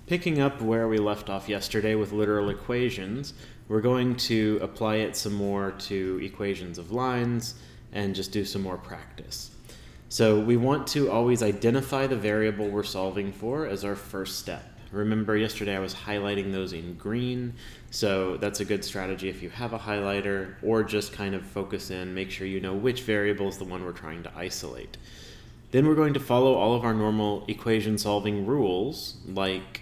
Picking up where we left off yesterday with literal equations, we're going to apply it some more to equations of lines and just do some more practice. So we want to always identify the variable we're solving for as our first step. Remember yesterday I was highlighting those in green, so that's a good strategy if you have a highlighter, or just kind of focus in, make sure you know which variable is the one we're trying to isolate. Then we're going to follow all of our normal equation solving rules, like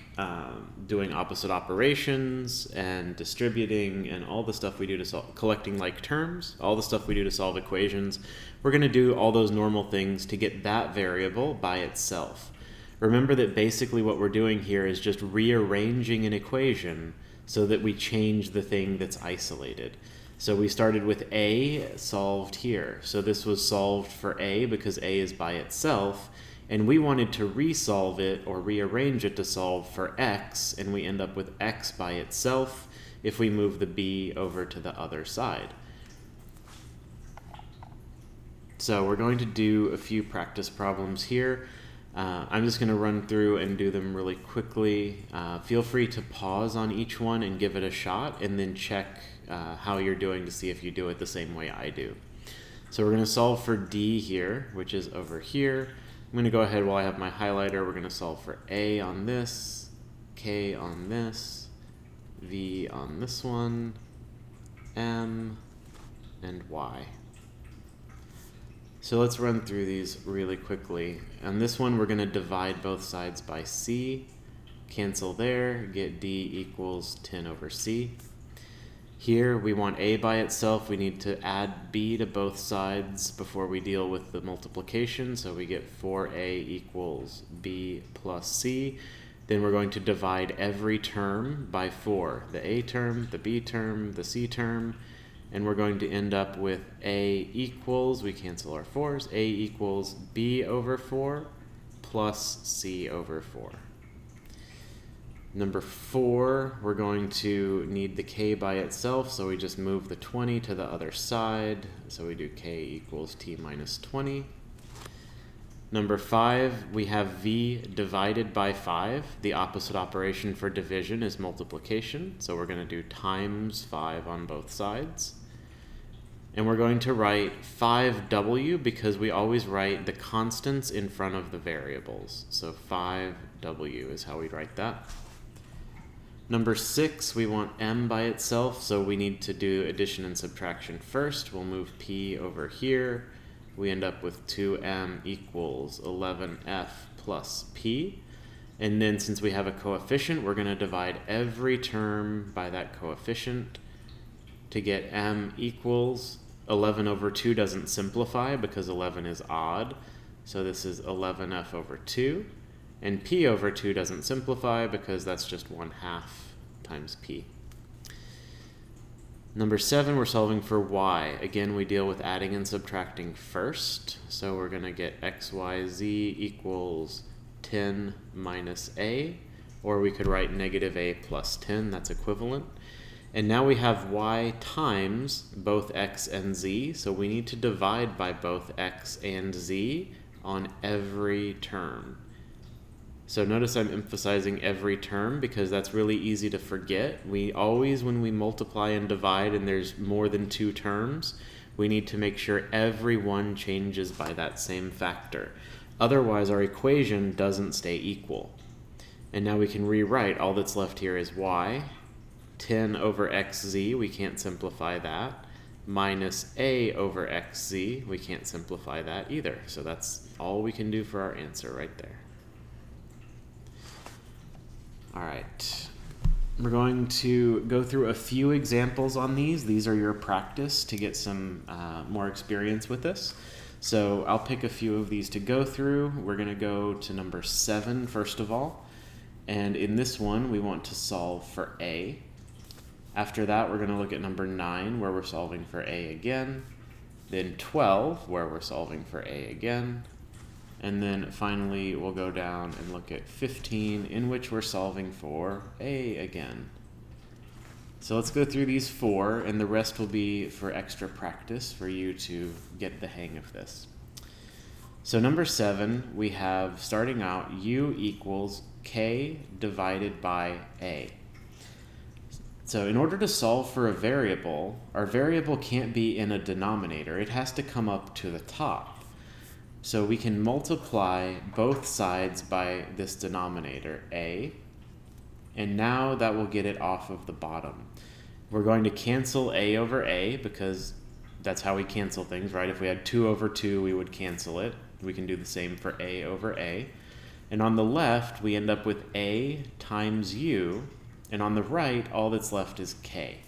doing opposite operations and distributing and all the stuff we do to solve, collecting like terms, all the stuff we do to solve equations. We're going to do all those normal things to get that variable by itself. Remember that basically what we're doing here is just rearranging an equation so that we change the thing that's isolated. So we started with A solved here. So this was solved for A because A is by itself, and we wanted to resolve it or rearrange it to solve for X, and we end up with X by itself if we move the B over to the other side. So we're going to do a few practice problems here. I'm just going to run through and do them really quickly. Feel free to pause on each one and give it a shot, and then check how you're doing to see if you do it the same way I do. So we're going to solve for D here, which is over here. I'm going to go ahead while I have my highlighter. We're going to solve for A on this, K on this, V on this one, M, and Y. So let's run through these really quickly. On this one, we're going to divide both sides by C, cancel there, get D equals 10 over C. Here, we want A by itself. We need to add B to both sides before we deal with the multiplication. So we get 4A equals B plus C. Then we're going to divide every term by 4. The A term, the B term, the C term. And we're going to end up with A equals, we cancel our 4's, A equals B over 4 plus C over 4. Number 4, we're going to need the K by itself, so we just move the 20 to the other side. So we do K equals T minus 20. Number 5, we have V divided by 5. The opposite operation for division is multiplication, so we're going to do times 5 on both sides. And we're going to write 5W because we always write the constants in front of the variables. So 5W is how we write that. Number 6, we want M by itself, so we need to do addition and subtraction first. We'll move P over here. We end up with 2M equals 11F plus P. And then since we have a coefficient, we're going to divide every term by that coefficient to get M equals 11 over 2 doesn't simplify because 11 is odd. So this is 11F over 2. And P over 2 doesn't simplify because that's just 1/2 times P. Number 7, we're solving for Y. Again, we deal with adding and subtracting first. So we're going to get XYZ equals 10 minus A, or we could write negative A plus 10. That's equivalent. And now we have Y times both X and Z, so we need to divide by both X and Z on every term. So notice I'm emphasizing every term because that's really easy to forget. We always, when we multiply and divide and there's more than 2 terms, we need to make sure every one changes by that same factor. Otherwise, our equation doesn't stay equal. And now we can rewrite. All that's left here is Y. 10 over xz, we can't simplify that. Minus a over xz, we can't simplify that either. So that's all we can do for our answer right there. All right, we're going to go through a few examples on these. These are your practice to get some more experience with this. So I'll pick a few of these to go through. We're going to go to number 7 first of all. And in this one, we want to solve for a. After that, we're going to look at number 9, where we're solving for a again. Then 12, where we're solving for a again. And then finally, we'll go down and look at 15, in which we're solving for a again. So let's go through these 4, and the rest will be for extra practice for you to get the hang of this. So number 7, we have, starting out, u equals k divided by a. So in order to solve for a variable, our variable can't be in a denominator. It has to come up to the top. So we can multiply both sides by this denominator, a, and now that will get it off of the bottom. We're going to cancel a over a because that's how we cancel things, right? If we had 2 over 2, we would cancel it. We can do the same for a over a. And on the left, we end up with a times u, and on the right, all that's left is k.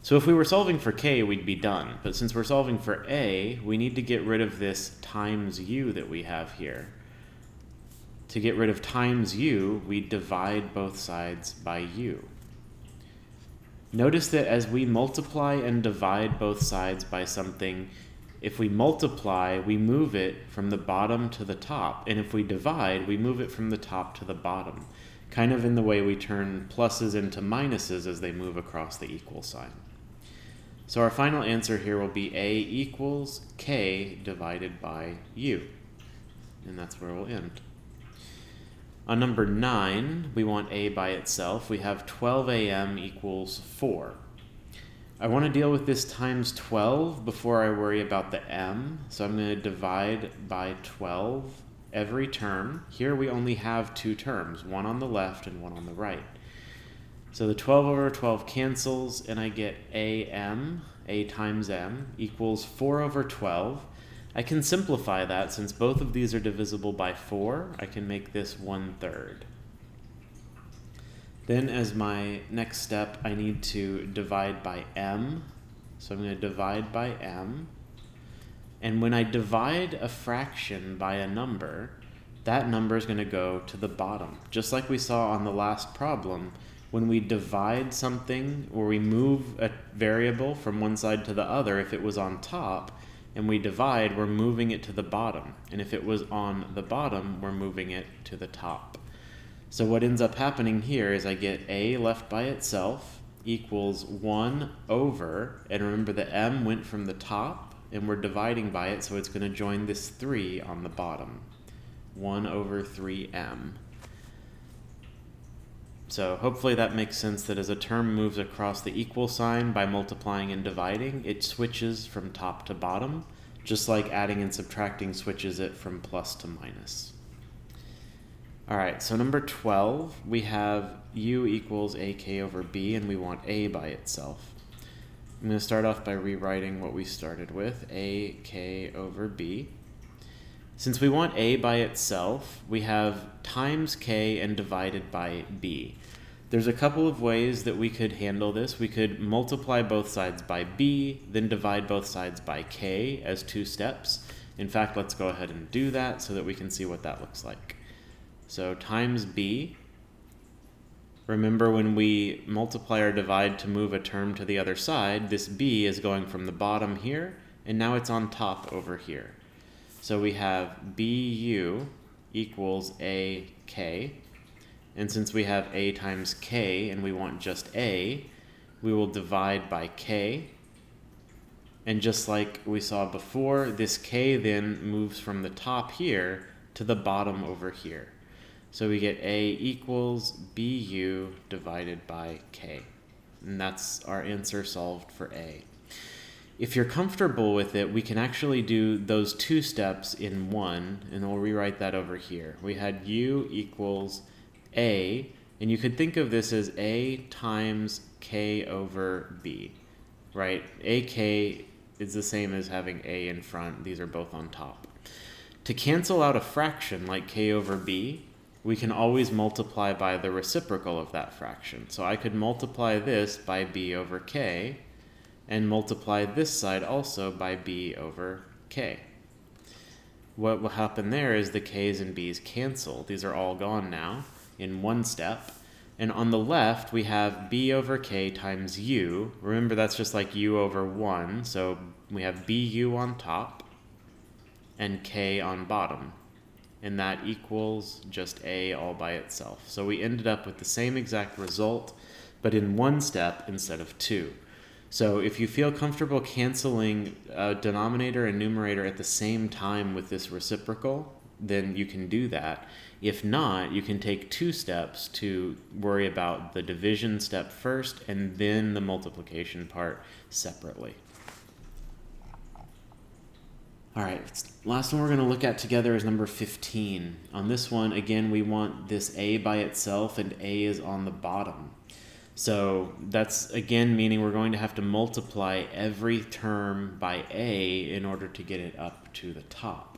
So if we were solving for k, we'd be done. But since we're solving for a, we need to get rid of this times u that we have here. To get rid of times u, we divide both sides by u. Notice that as we multiply and divide both sides by something, if we multiply, we move it from the bottom to the top. And if we divide, we move it from the top to the bottom. Kind of in the way we turn pluses into minuses as they move across the equal sign. So our final answer here will be a equals k divided by u. And that's where we'll end. On number 9, we want a by itself. We have 12 a.m. equals 4. I want to deal with this times 12 before I worry about the m. So I'm going to divide by 12 every term. Here we only have 2 terms, one on the left and one on the right. So the 12 over 12 cancels, and I get am, a times m, equals 4 over 12. I can simplify that since both of these are divisible by 4. I can make this 1/3. Then as my next step, I need to divide by m. So I'm going to divide by m. And when I divide a fraction by a number, that number is going to go to the bottom. Just like we saw on the last problem, when we divide something or we move a variable from one side to the other, if it was on top, and we divide, we're moving it to the bottom. And if it was on the bottom, we're moving it to the top. So what ends up happening here is I get a left by itself equals 1 over, and remember the m went from the top, and we're dividing by it, so it's going to join this 3 on the bottom. 1 over 3m. So hopefully that makes sense that as a term moves across the equal sign by multiplying and dividing, it switches from top to bottom, just like adding and subtracting switches it from plus to minus. All right, so number 12, we have u equals ak over b, and we want a by itself. I'm going to start off by rewriting what we started with, ak over b. Since we want a by itself, we have times k and divided by b. There's a couple of ways that we could handle this. We could multiply both sides by b, then divide both sides by k as 2 steps. In fact, let's go ahead and do that so that we can see what that looks like. So times b. Remember when we multiply or divide to move a term to the other side, this b is going from the bottom here, and now it's on top over here. So we have bu equals ak, and since we have a times k and we want just a, we will divide by k. And just like we saw before, this k then moves from the top here to the bottom over here. So we get a equals bu divided by k. And that's our answer solved for a. If you're comfortable with it, we can actually do those 2 steps in one, and we'll rewrite that over here. We had u equals a, and you could think of this as a times k over b, right? ak is the same as having a in front. These are both on top. To cancel out a fraction like k over b, we can always multiply by the reciprocal of that fraction. So I could multiply this by b over k, and multiply this side also by b over k. What will happen there is the k's and b's cancel. These are all gone now in one step. And on the left, we have b over k times u. Remember, that's just like u over 1. So we have bu on top and k on bottom. And that equals just a all by itself. So we ended up with the same exact result, but in one step instead of 2. So if you feel comfortable canceling denominator and numerator at the same time with this reciprocal, then you can do that. If not, you can take 2 steps to worry about the division step first and then the multiplication part separately. All right, last one we're going to look at together is number 15. On this one, again, we want this a by itself, and a is on the bottom. So that's, again, meaning we're going to have to multiply every term by a in order to get it up to the top.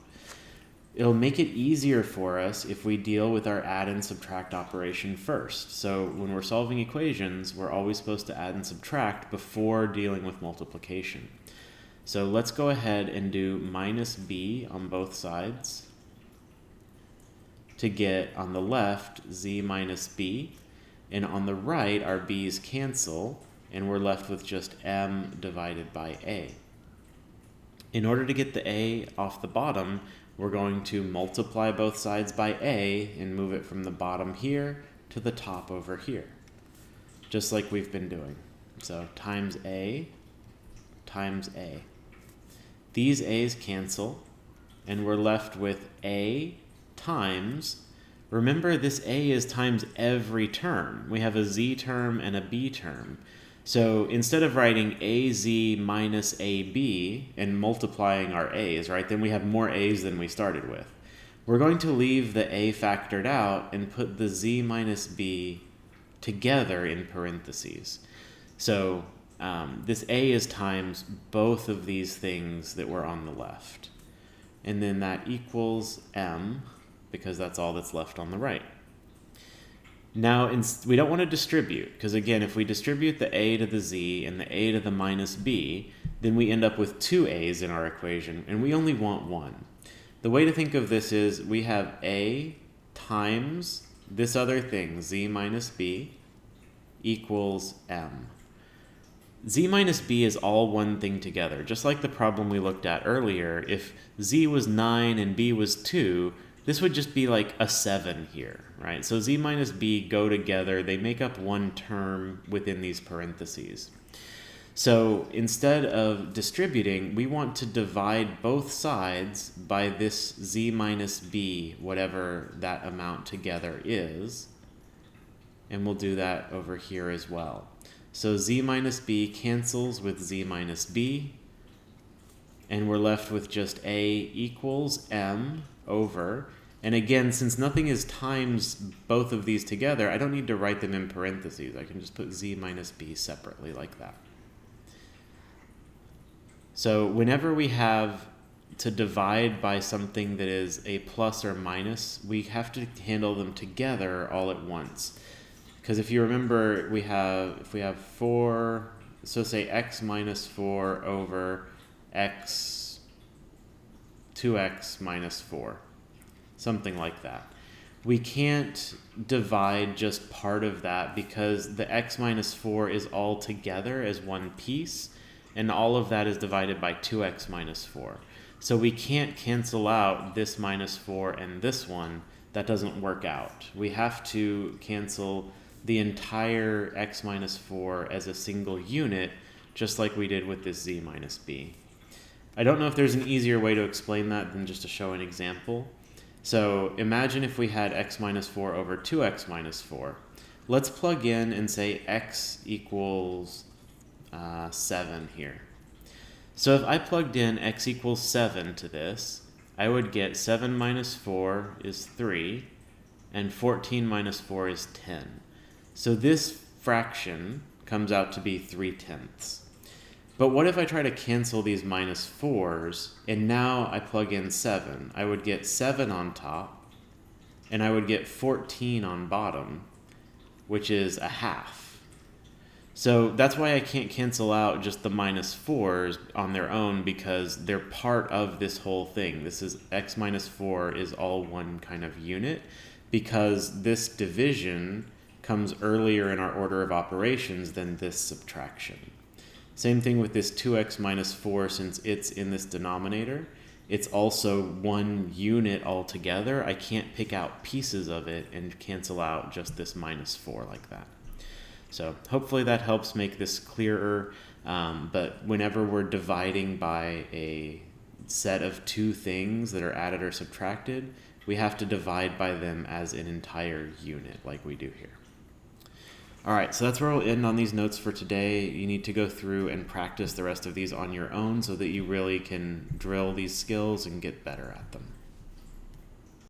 It'll make it easier for us if we deal with our add and subtract operation first. So when we're solving equations, we're always supposed to add and subtract before dealing with multiplication. So let's go ahead and do minus b on both sides to get, on the left, z minus b, and on the right, our b's cancel, and we're left with just m divided by a. In order to get the a off the bottom, we're going to multiply both sides by a and move it from the bottom here to the top over here, just like we've been doing. So times a times a. These a's cancel, and we're left with a times, remember this a is times every term. We have a z term and a b term. So instead of writing az minus ab and multiplying our a's, right, then we have more a's than we started with. We're going to leave the a factored out and put the z minus b together in parentheses. So this a is times both of these things that were on the left. And then that equals m, because that's all that's left on the right. Now, we don't want to distribute, because again, if we distribute the a to the z and the a to the minus b, then we end up with 2 a's in our equation, and we only want 1. The way to think of this is we have a times this other thing, z minus b, equals m. Z minus b is all one thing together. Just like the problem we looked at earlier, if z was 9 and b was 2, this would just be like a 7 here, right? So z minus b go together. They make up one term within these parentheses. So instead of distributing, we want to divide both sides by this z minus b, whatever that amount together is. And we'll do that over here as well. So z minus b cancels with z minus b, and we're left with just a equals m over. And again, since nothing is times both of these together, I don't need to write them in parentheses. I can just put z minus b separately like that. So whenever we have to divide by something that is a plus or minus, we have to handle them together all at once. Because if you remember, if we have 4, so say x minus 4 over x, 2x minus 4, something like that. We can't divide just part of that because the x minus 4 is all together as one piece, and all of that is divided by 2x minus 4. So we can't cancel out this minus 4 and this one. That doesn't work out. We have to cancel the entire x minus 4 as a single unit, just like we did with this z minus b. I don't know if there's an easier way to explain that than just to show an example. So imagine if we had x minus 4 over 2x minus 4. Let's plug in and say x equals 7 here. So if I plugged in x equals 7 to this, I would get 7 minus 4 is 3, and 14 minus 4 is 10. So this fraction comes out to be 3/10. But what if I try to cancel these minus 4s, and now I plug in 7? I would get 7 on top, and I would get 14 on bottom, which is a half. So that's why I can't cancel out just the minus 4s on their own, because they're part of this whole thing. This is x minus 4 is all one kind of unit, because this division comes earlier in our order of operations than this subtraction. Same thing with this 2x minus 4, since it's in this denominator. It's also one unit altogether. I can't pick out pieces of it and cancel out just this minus 4 like that. So hopefully that helps make this clearer. But whenever we're dividing by a set of two things that are added or subtracted, we have to divide by them as an entire unit like we do here. All right, so that's where we'll end on these notes for today. You need to go through and practice the rest of these on your own so that you really can drill these skills and get better at them.